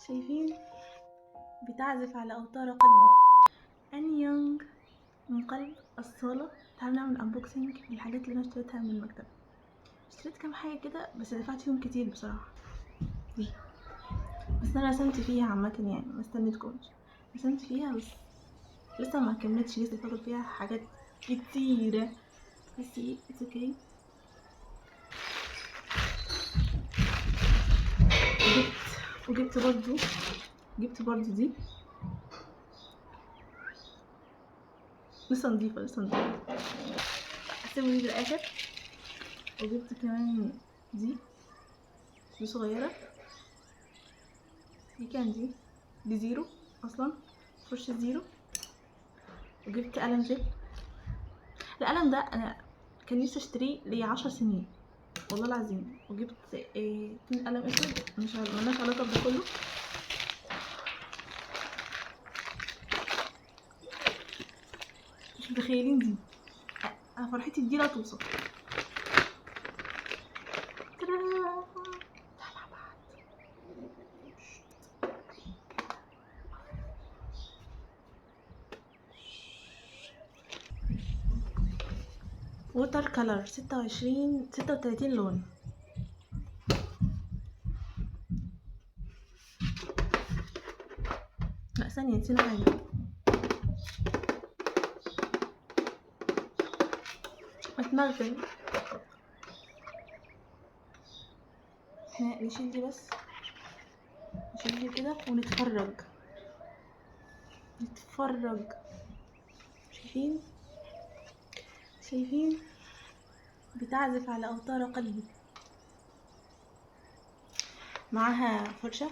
شايفين بتعزف على أوتار قلبي أني يونغ من قلب الصالة. تعالوا نعمل انبوكسنج للحاجات اللي انا اشتريتها من المكتبة. اشتريت كام حاجة كده بس دفعت فيهم كتير بصراحة. دي بس انا رسمت فيها عامة، يعني ما استنيتكمش، رسمت فيها بس لسه ما كملتش، لسه فاضل فيها حاجات كتيرة بس it's okay. وجبت برضو دي لسه نضيفة هسيبه دي للآخر. وجبت كمان دي صغيرة، دي كان دي زيرو اصلا، فرشة زيرو. وجبت قلم جل، القلم ده انا كان نفسي اشتريه لي 10 سنين والله العظيم. وجبت قلم اسود ملناش علاقة بده كله. مش متخيلين دي، انا فرحتي دي لا توصف. ووتر كلر 36 لون. لا ثانية نسينا حاجة، اتمغزل. احنا نشيل دي بس، نشيل دي كده ونتفرج. شايفين بتعزف على أوتار قلبي. معاها فرشة،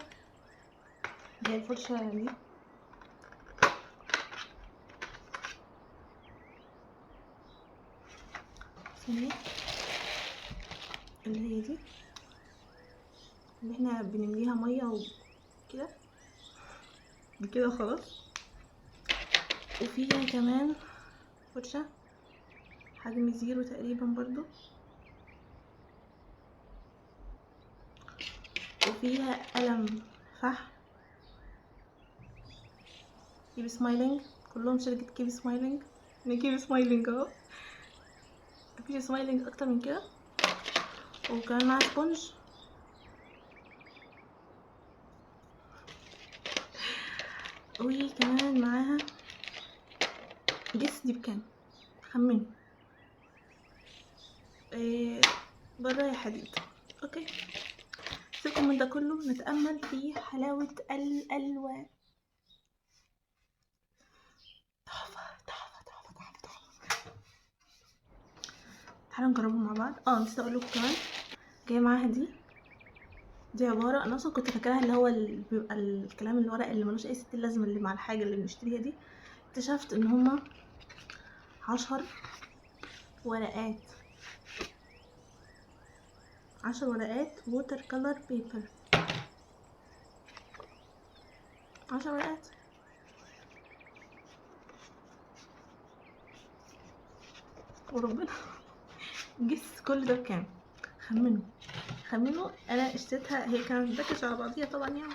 دي الفرشة دي ثانية، اللي هي دي اللي احنا بنمليها مية وكده خلاص. وفيها كمان فرشة حجم زيرو تقريبا برضو، وفيها قلم فحم كيب سمايلينج، كلهم شركة كيب سمايلينج. كيب سمايلينج اهو، مفيش سمايلينج اكتر من كده. وكمان معاها سبونج، وكمان معاها دي بكام؟ خمنوا. برا يا حديد. اوكي، سيبكم من ده كله، نتأمل في حلاوة الألوان. تحفة. تعالوا نجربهم مع بعض. نسيت اقول لكم كمان جايه معاها دي عباره، انا اصلا كنت فاكراها اللي هو بيبقى الكلام الورق اللي ملوش اي ستين لازمه اللي مع الحاجه اللي بنشتريها دي. اكتشفت ان هما 10 ورقات، 10 ورقات ووتر كولر بيبر. 10 ورقات. وربنا جس كل ده بكام؟ خمنوا. انا اشتريتها، هي كانت باكج على بعضيها طبعا، يعني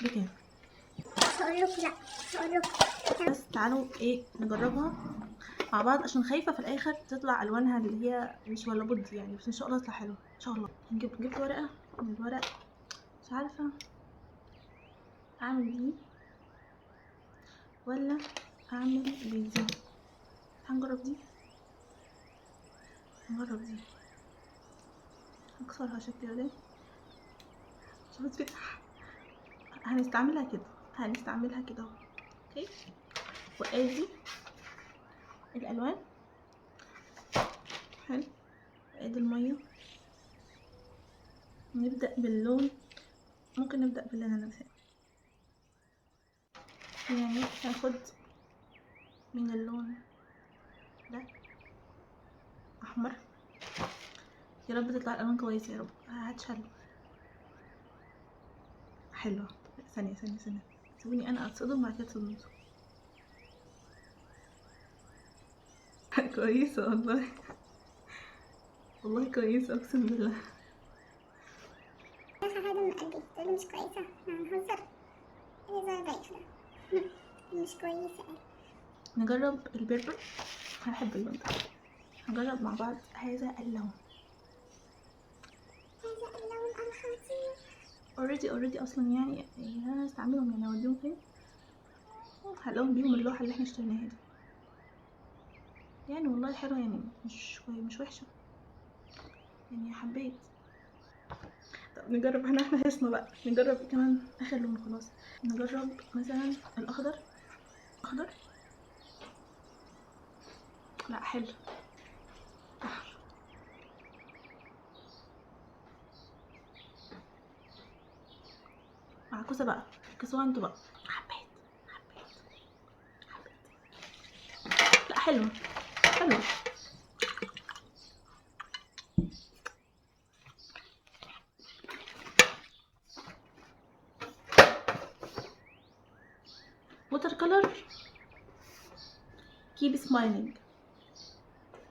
بكام؟ بس تعالوا نجربها مع بعض، عشان خايفه في الاخر تطلع الوانها اللي هي مش ولا بد يعني، بس ان شاء الله تطلع حلوه ان شاء الله. جبت ورقه من الورق، مش عارفه اعمل دي ولا اعمل دي. هنجرب دي، هكسرها شكل ده. شفت كده؟ هنستعملها كده اهو. اوكي، وادي الالوان. حلو، ادي الميه. نبدا باللون، ممكن نبدا باللي انا لابساه، يعني هاخد من اللون ده احمر. يا رب تطلع الالوان كويسه، يا رب. هتشل حلوه. ثانيه سيبوني انا اتصدم بعد كده تصدمتوا. كويسه والله كويسه اقسم بالله. هذا من قلبي. تقولي مش كويسة؟ هنهزر. ايه زي بايخ ده. مش كويسة. نجرب البربر. انا بحب اللون ده. هنجرب مع بعض هذا اللون. هذا اللون الخطير. اوريدي اصلا يعني انا استعملهم، يعني اوديهم فين؟ هلاقيهم بيهم اللوحة اللي احنا اشتريناها دي. يعني والله حلوة، يعني مش وحشة، يعني حبيت. طب نجرب احنا هيصنا بقى. نجرب كمان اخر لون خلاص. نجرب مثلا الاخضر. اخضر. لا حلو. معكوسة بقى. كسوها انتوا بقى. حبيت. لا حلو. حلو. water color. keep smiling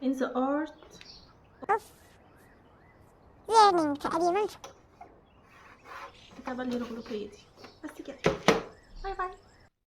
in the art learning تقريبا. الكتابة الهيروغليفية دي. بس كده. باي باي.